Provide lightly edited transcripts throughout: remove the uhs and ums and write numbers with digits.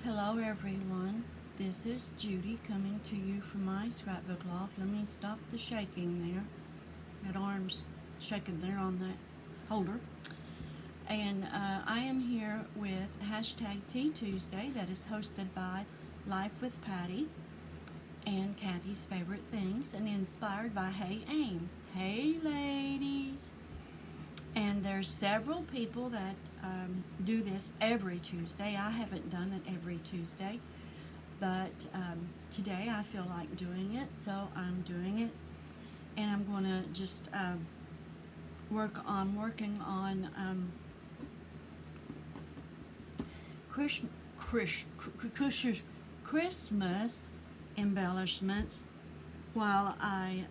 Hello everyone, this is Judy coming to you from my scrapbook loft. Let me stop the shaking there. That arm's shaking there on that holder. And I am here with hashtag Tea Tuesday that is hosted by Life with Patty and Kathy's Favorite Things and inspired by Hey Aim. Hey ladies! And there's several people that do this every Tuesday. I haven't done it every Tuesday, but today I feel like doing it, so I'm doing it. And I'm going to just working on Chris, Christmas embellishments while I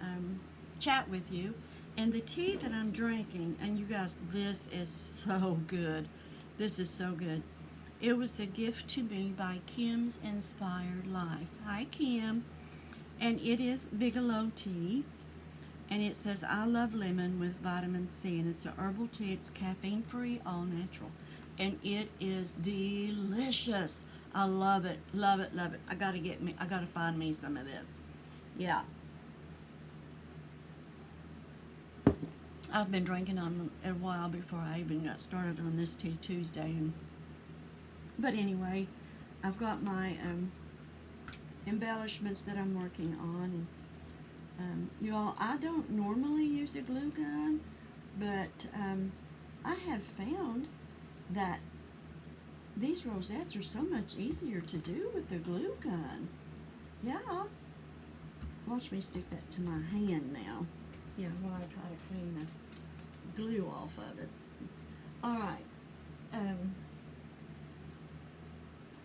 chat with you. And the tea that I'm drinking, and you guys, this is so good. This is so good. It was a gift to me by Kim's Inspired Life. Hi, Kim. And it is Bigelow tea. And it says, I love lemon with vitamin C. And it's an herbal tea. It's caffeine free, all natural. And it is delicious. I love it, love it, love it. I gotta find me some of this. Yeah. I've been drinking on a while before I even got started on this Tea Tuesday. But anyway, I've got my embellishments that I'm working on. And you all, I don't normally use a glue gun, but I have found that these rosettes are so much easier to do with the glue gun. Yeah. Watch me stick that to my hand now. Yeah, while I try to clean the glue off of it. Alright.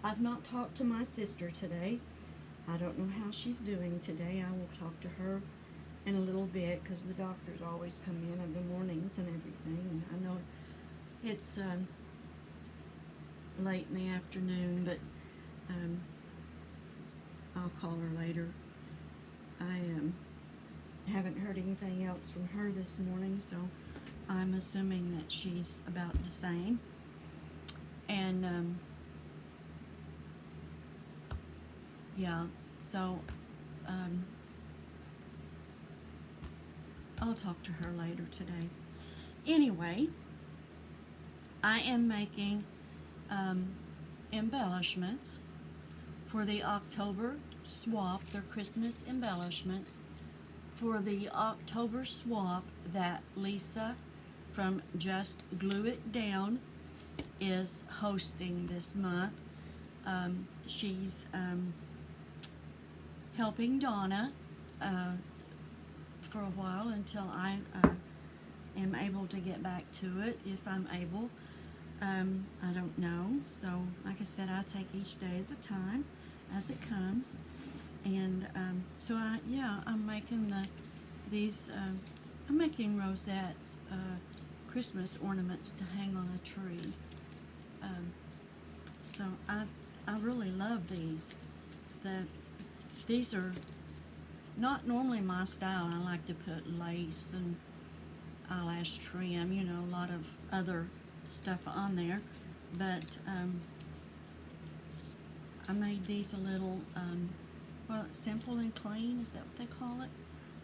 I've not talked to my sister today. I don't know how she's doing today. I will talk to her in a little bit because the doctors always come in the mornings and everything. And I know it's late in the afternoon, but I'll call her later. I haven't heard anything else from her this morning, so I'm assuming that she's about the same. And yeah, so I'll talk to her later today. Anyway, I am making embellishments for the October swap. They're Christmas embellishments for the October swap that Lisa from Just Glue It Down is hosting this month. She's helping Donna for a while until I am able to get back to it, if I'm able. I don't know. So, like I said, I take each day at a time as it comes. And so I'm making I'm making rosettes, Christmas ornaments to hang on a tree. So I really love these. These are not normally my style. I like to put lace and eyelash trim, a lot of other stuff on there. But I made these a little simple and clean, is that what they call it?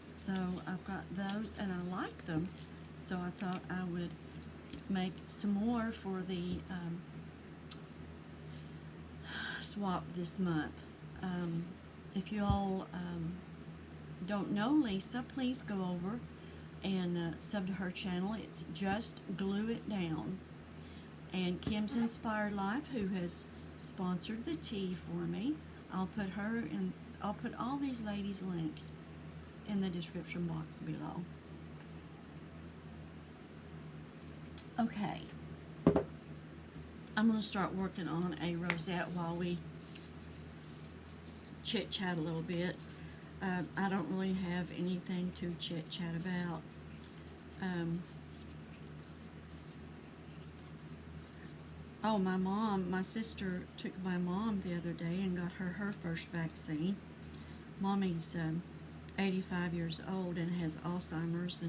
So I've got those and I like them, so I thought I would make some more for the swap this month. If you all don't know Lisa, please go over and sub to her channel. It's Just Glue It Down. And Kim's Inspired Life, who has sponsored the tea for me. I'll put all these ladies' links in the description box below. Okay. I'm going to start working on a rosette while we chit-chat a little bit. I don't really have anything to chit-chat about. Oh, my sister took my mom the other day and got her first vaccine. Mommy's 85 years old and has Alzheimer's,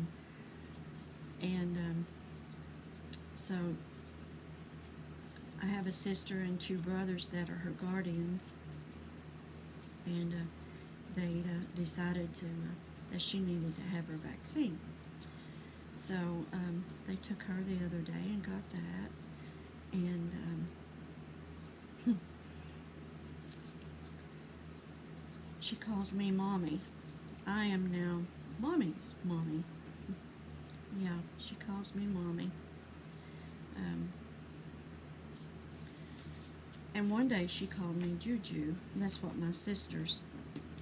and so I have a sister and two brothers that are her guardians, and they decided that she needed to have her vaccine. So they took her the other day and got that, and she calls me Mommy. I am now Mommy's mommy. Yeah, she calls me Mommy. And one day she called me Juju. And that's what my sister's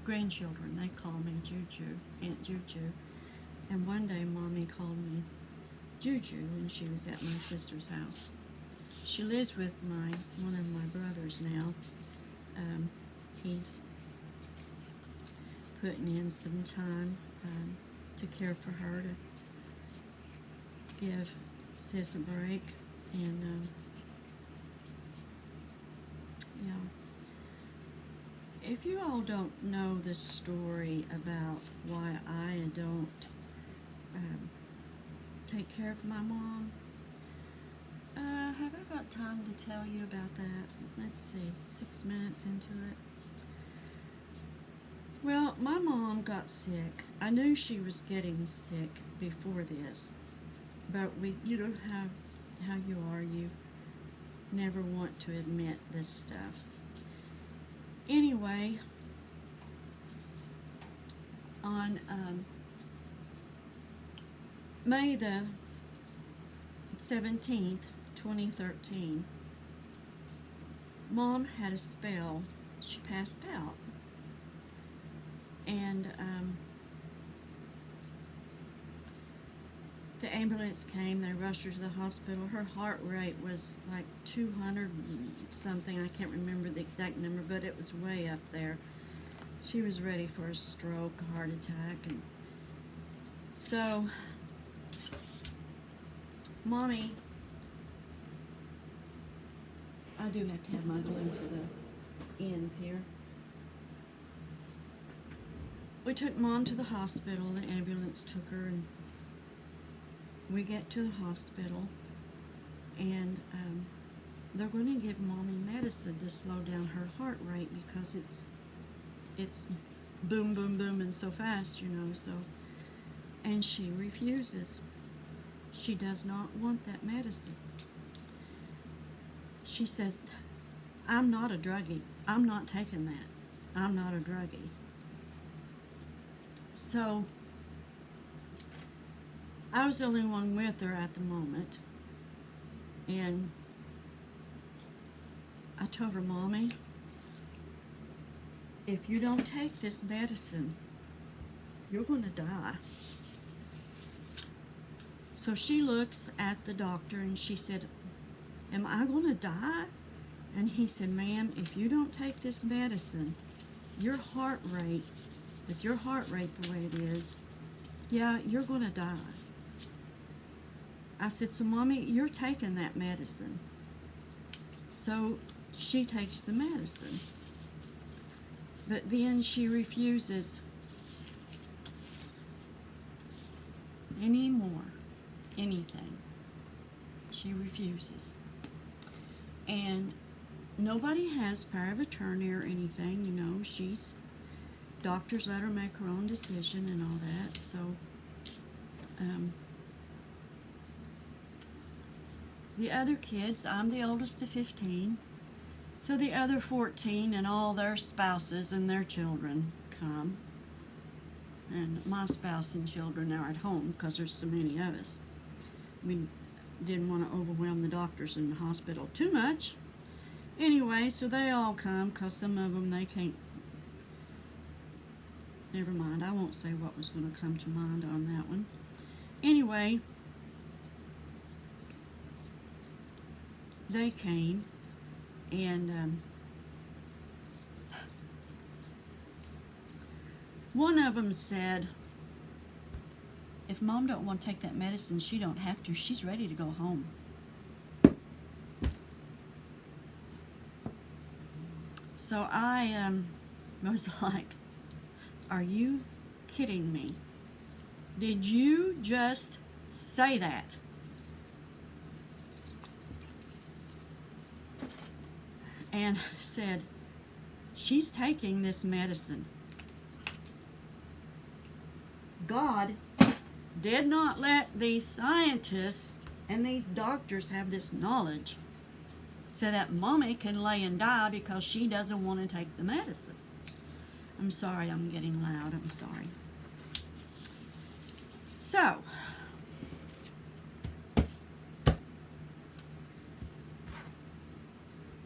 grandchildren, they call me Juju, Aunt Juju. And one day Mommy called me Juju when she was at my sister's house. She lives with one of my brothers now. He's putting in some time to care for her, to give Sis a break, and yeah. If you all don't know the story about why I don't take care of my mom, have I got time to tell you about that? Let's see, 6 minutes into it. Well, my mom got sick. I knew she was getting sick before this, but you know how you are. You never want to admit this stuff. Anyway, on May the 17th, 2013, Mom had a spell. She passed out. And the ambulance came. They rushed her to the hospital. Her heart rate was like 200 something. I can't remember the exact number, but it was way up there. She was ready for a stroke, a heart attack. And so Mommy, I do have to have my glue for the ends here. We took Mom to the hospital. The ambulance took her, and we get to the hospital, and they're going to give Mommy medicine to slow down her heart rate because it's boom, boom, booming so fast, you know. So, and she refuses. She does not want that medicine. She says, "I'm not a druggie. I'm not taking that. I'm not a druggie." So I was the only one with her at the moment, and I told her, "Mommy, if you don't take this medicine, you're going to die." So she looks at the doctor and she said, "Am I going to die?" And he said, "Ma'am, if you don't take this medicine, your heart rate, with your heart rate the way it is, yeah, you're going to die." I said, "So Mommy, you're taking that medicine." So she takes the medicine. But then she refuses anything. She refuses. And nobody has power of attorney or anything, you know. Doctors let her make her own decision and all that. So, the other kids, I'm the oldest of 15, so the other 14 and all their spouses and their children come. And my spouse and children are at home because there's so many of us. We didn't want to overwhelm the doctors in the hospital too much. Anyway, so they all come because some of them, they can't. Never mind, I won't say what was going to come to mind on that one. Anyway, they came, and one of them said, "If Mom don't want to take that medicine, she don't have to. She's ready to go home." So I was like, "Are you kidding me? Did you just say that?" and said, she's taking this medicine. God did not let these scientists and these doctors have this knowledge so that Mommy can lay and die because she doesn't want to take the medicine. I'm sorry, I'm getting loud. I'm sorry. So,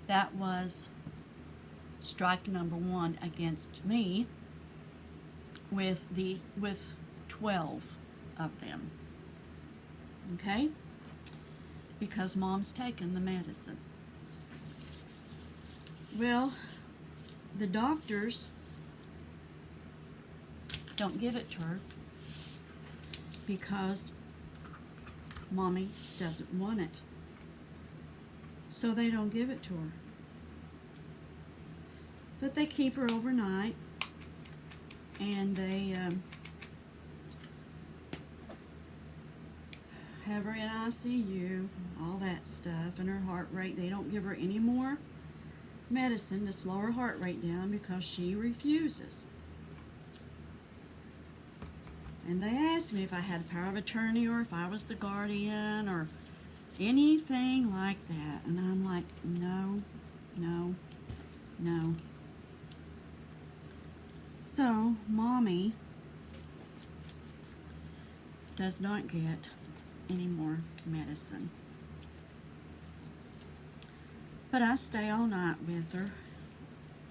that was strike number 1 against me with 12 of them. Okay? Because Mom's taken the medicine. Well, the doctors don't give it to her because Mommy doesn't want it. So they don't give it to her. But they keep her overnight, and they have her in ICU, all that stuff, and her heart rate. They don't give her any more medicine to slow her heart rate down because she refuses. And they asked me if I had a power of attorney or if I was the guardian or anything like that. And I'm like, no, no, no. So, Mommy does not get any more medicine. But I stay all night with her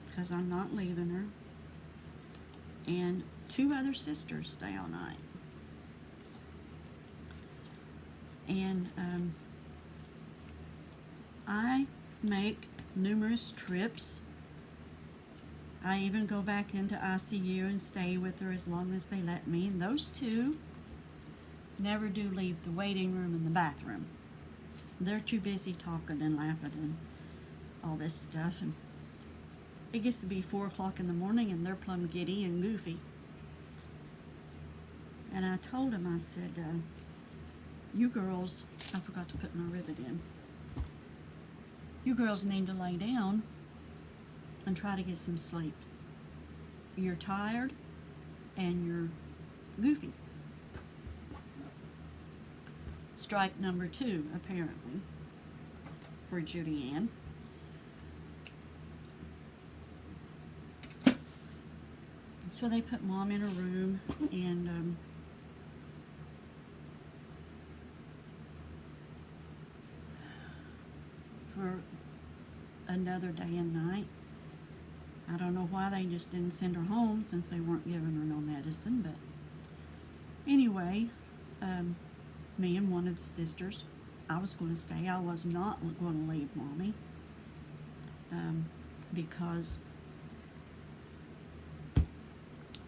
because I'm not leaving her. And 2 other sisters stay all night. And I make numerous trips. I even go back into ICU and stay with her as long as they let me. And those 2 never do leave the waiting room and the bathroom. They're too busy talking and laughing and all this stuff. And it gets to be 4 o'clock in the morning and they're plumb giddy and goofy. And I told them, I said, you girls, I forgot to put my ribbon in. You girls need to lay down and try to get some sleep. You're tired and you're goofy. Strike number 2, apparently, for Judy Ann. So they put Mom in a room, and for another day and night. I don't know why they just didn't send her home since they weren't giving her no medicine, but anyway, me and one of the sisters, I was going to stay. I was not going to leave Mommy because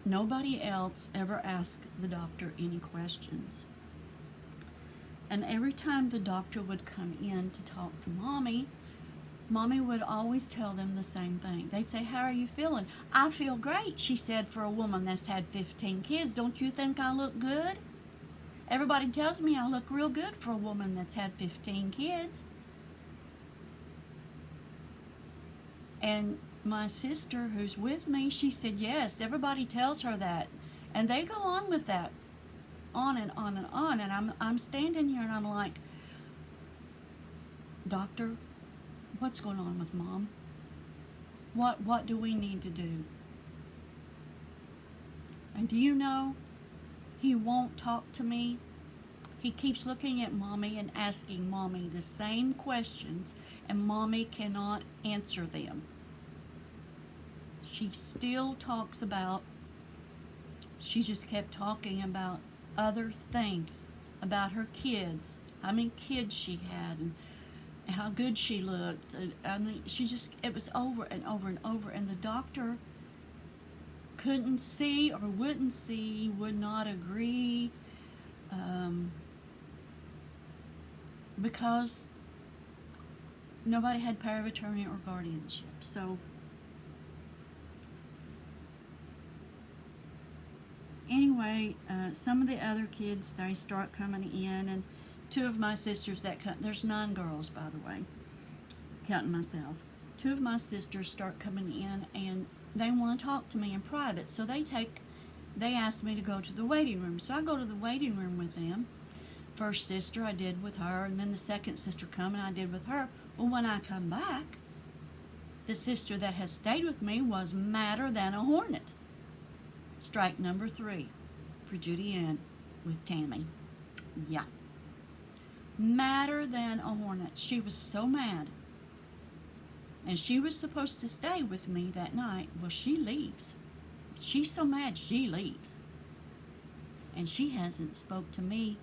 nobody else ever asked the doctor any questions. And every time the doctor would come in to talk to Mommy, Mommy would always tell them the same thing. They'd say, how are you feeling? I feel great, she said, for a woman that's had 15 kids. Don't you think I look good? Everybody tells me I look real good for a woman that's had 15 kids. And my sister who's with me, she said, yes, everybody tells her that. And they go on with that, on and on and on. And I'm standing here and I'm like, Doctor, what's going on with Mom? What do we need to do? And do you know, he won't talk to me. He keeps looking at Mommy and asking Mommy the same questions, and Mommy cannot answer them. She still talks about, she just kept talking about other things, about her kids, how many kids she had, and how good she looked. I mean, it was over and over and over, and the doctor couldn't see or wouldn't see, would not agree, because nobody had power of attorney or guardianship. So anyway, some of the other kids, they start coming in, and 2 of my sisters that come, there's 9 girls, by the way, counting myself. two of my sisters start coming in, and they want to talk to me in private. So they asked me to go to the waiting room. So I go to the waiting room with them. First sister I did with her, and then the second sister come and I did with her. Well, when I come back, the sister that has stayed with me was madder than a hornet. Strike number 3 for Judy Ann with Tammy. Yeah. Madder than a hornet. She was so mad. And she was supposed to stay with me that night. Well, she leaves. She's so mad she leaves. And she hasn't spoke to me,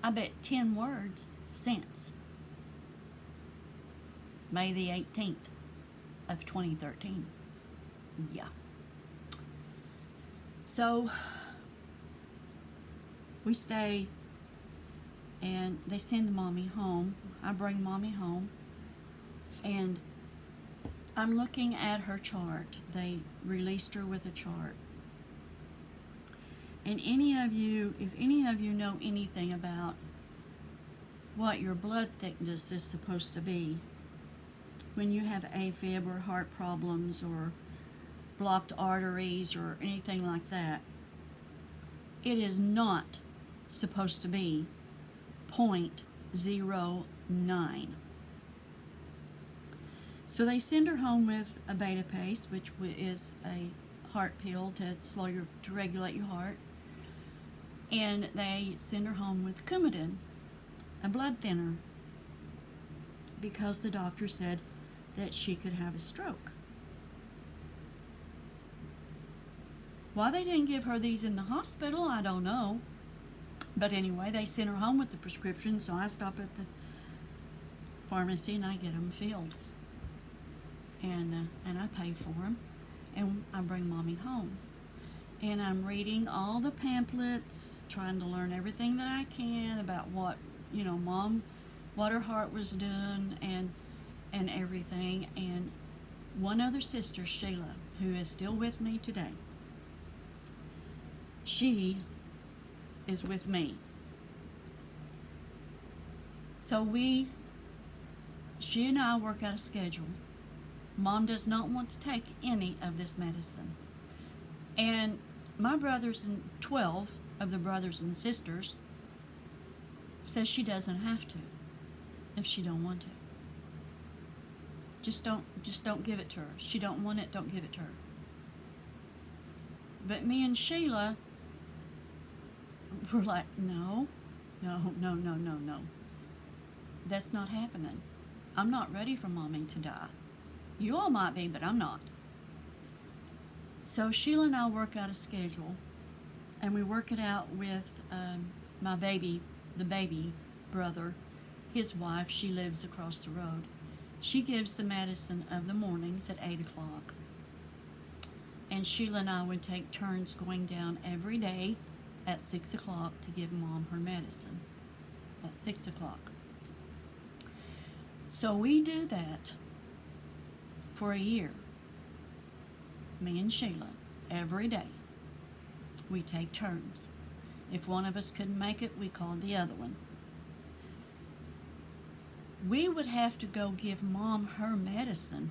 I bet 10 words since May the 18th of 2013. Yeah. So we stay, and they send Mommy home. I bring Mommy home, and I'm looking at her chart. They released her with a chart. And if any of you know anything about what your blood thickness is supposed to be when you have AFib or heart problems or blocked arteries or anything like that, it is not supposed to be 0.09. So they send her home with a beta pace, which is a heart pill to regulate your heart, and they send her home with Coumadin, a blood thinner, because the doctor said that she could have a stroke. Why they didn't give her these in the hospital, I don't know. But anyway, they sent her home with the prescription, so I stop at the pharmacy and I get them filled. And I pay for them, and I bring Mommy home. And I'm reading all the pamphlets, trying to learn everything that I can about what, Mom, what her heart was doing and everything. And one other sister, Sheila, who is still with me today, she is with me. So she and I work out a schedule. Mom does not want to take any of this medicine. And my 12 of the brothers and sisters says she doesn't have to if she don't want to. Just don't give it to her. She don't want it, don't give it to her. But me and Sheila were like, no. That's not happening. I'm not ready for Mommy to die. You all might be, but I'm not. So Sheila and I work out a schedule, and we work it out with the baby brother, his wife. She lives across the road. She gives the medicine of the mornings at 8 o'clock. And Sheila and I would take turns going down every day at 6 o'clock to give Mom her medicine at 6 o'clock. So we do that for a year. Me and Sheila, every day. We take turns. If one of us couldn't make it, we called the other one. We would have to go give Mom her medicine,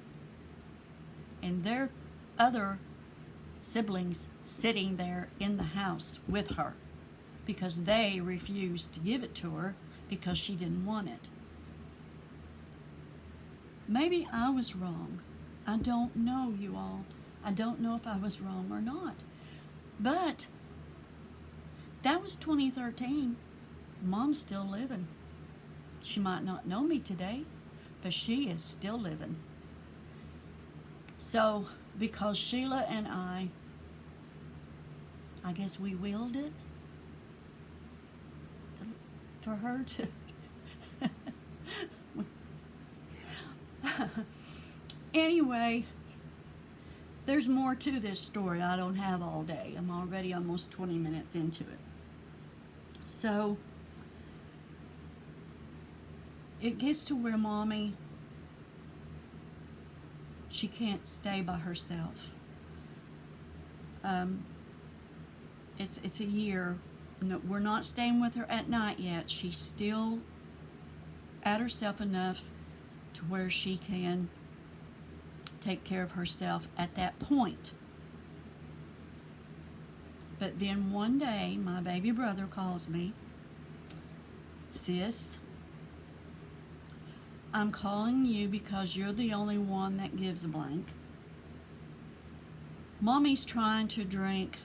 and their other siblings sitting there in the house with her because they refused to give it to her because she didn't want it. Maybe I was wrong. I don't know, you all. I don't know if I was wrong or not. But that was 2013. Mom's still living. She might not know me today, but she is still living. So, because Sheila and I guess we willed it for her to anyway, there's more to this story. I don't have all day. I'm already almost 20 minutes into it. So it gets to where Mommy, she can't stay by herself. It's a year. No, we're not staying with her at night yet. She's still at herself enough to where she can take care of herself at that point. But then one day, my baby brother calls me, "Sis, I'm calling you because you're the only one that gives a blank. Mommy's trying to drink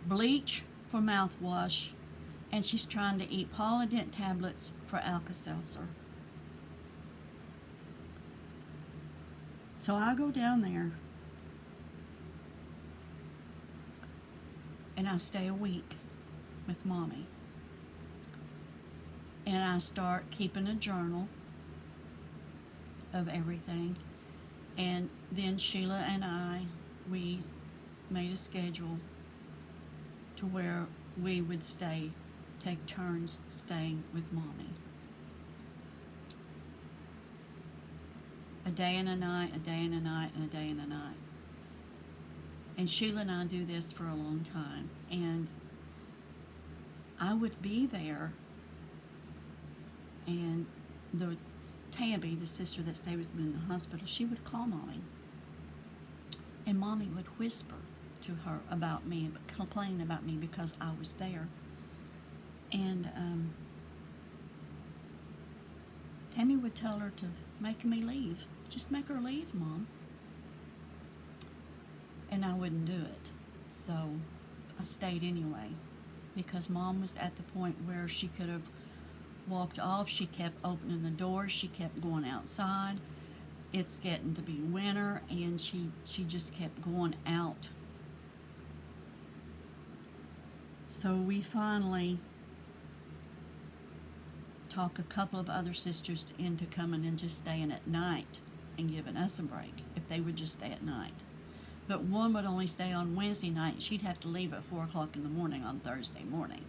bleach for mouthwash, and she's trying to eat Polident tablets for Alka-Seltzer." So I go down there and I stay a week with Mommy. And I start keeping a journal of everything. And then Sheila and I, we made a schedule to where we would take turns staying with Mommy. A day and a night, a day and a night, and a day and a night. And Sheila and I do this for a long time. And I would be there, and Tabby, the sister that stayed with me in the hospital, she would call Mommy. And Mommy would whisper to her about me, complaining about me because I was there. And Tammy would tell her to make me leave. "Just make her leave, Mom." And I wouldn't do it. So I stayed anyway, because Mom was at the point where she could have walked off. She kept opening the door. She kept going outside. It's getting to be winter, and she just kept going out. So we finally talked a couple of other sisters into coming and just staying at night and giving us a break if they would just stay at night. But one would only stay on Wednesday night, and she'd have to leave at 4 o'clock in the morning on Thursday morning.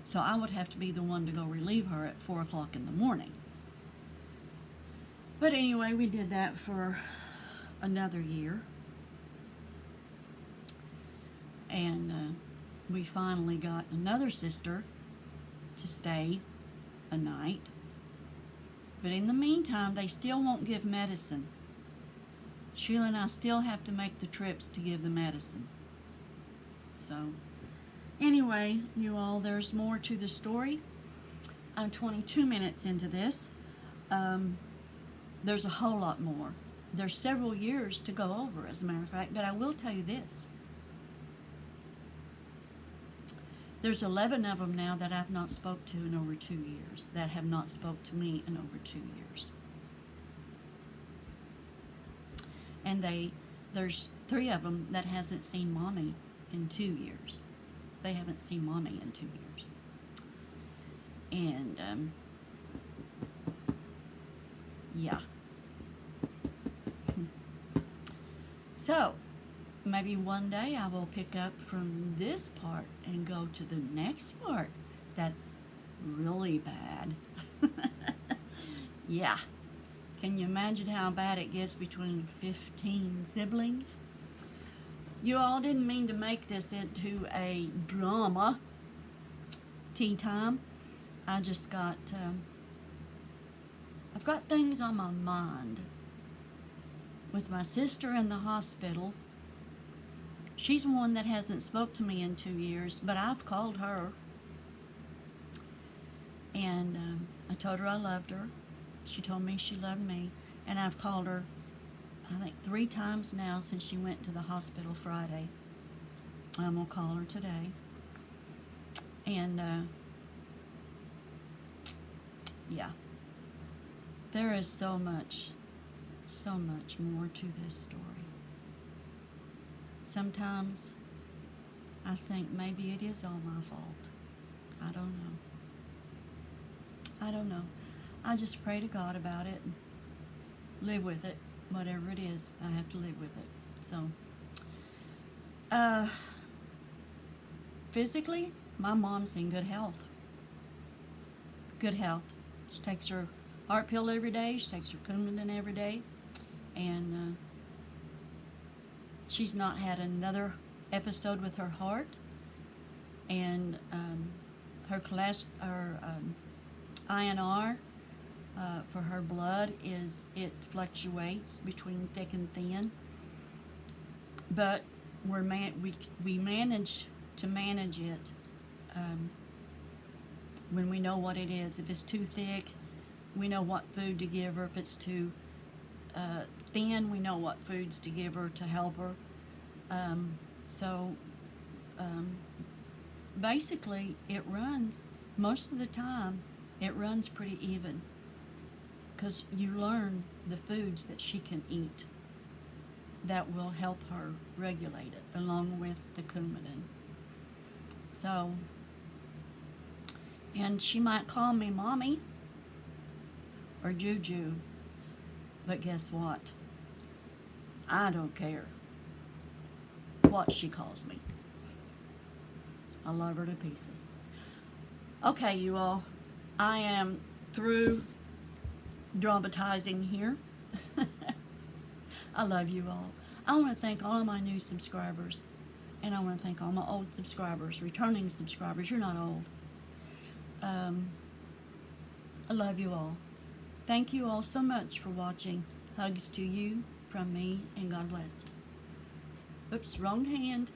So I would have to be the one to go relieve her at 4 o'clock in the morning. But anyway, we did that for another year. And we finally got another sister to stay a night. But in the meantime, they still won't give medicine. Sheila and I still have to make the trips to give the medicine. So anyway, you all, there's more to the story. I'm 22 minutes into this. There's a whole lot more. There's several years to go over, as a matter of fact, but I will tell you this. There's 11 of them now that I've not spoke to in over 2 years, that have not spoke to me in over 2 years. And there's 3 of them that hasn't seen Mommy in 2 years. They haven't seen Mommy in 2 years. And, yeah. So, maybe one day I will pick up from this part and go to the next part that's really bad. Yeah. Can you imagine how bad it gets between 15 siblings? You all, didn't mean to make this into a drama. Tea time. I just got, I've got things on my mind. With my sister in the hospital, she's one that hasn't spoke to me in 2 years, but I've called her. And I told her I loved her. She told me she loved me. And I've called her, I think, 3 times now since she went to the hospital Friday. I'm going to call her today. And, yeah. There is so much more to this story. Sometimes I think maybe it is all my fault. I don't know. I just pray to God about it and live with it. Whatever it is, I have to live with it. So, physically, my mom's in good health. Good health. She takes her heart pill every day. She takes her Coumadin every day. And she's not had another episode with her heart. And her INR for her blood is it fluctuates between thick and thin, but we manage to manage it when we know what it is. If it's too thick, we know what food to give her. If it's too thin, we know what foods to give her to help her. Basically, it runs, most of the time, it runs pretty even, because you learn the foods that she can eat that will help her regulate it, along with the Coumadin. So, and she might call me Mommy or Juju, but guess what? I don't care what she calls me. I love her to pieces. Okay, you all, I am through dramatizing here. I love you all. I want to thank all of my new subscribers, and I want to thank all my old subscribers, returning subscribers. You're not old. I love you all. Thank you all so much for watching. Hugs to you from me, and God bless. Oops, wrong hand.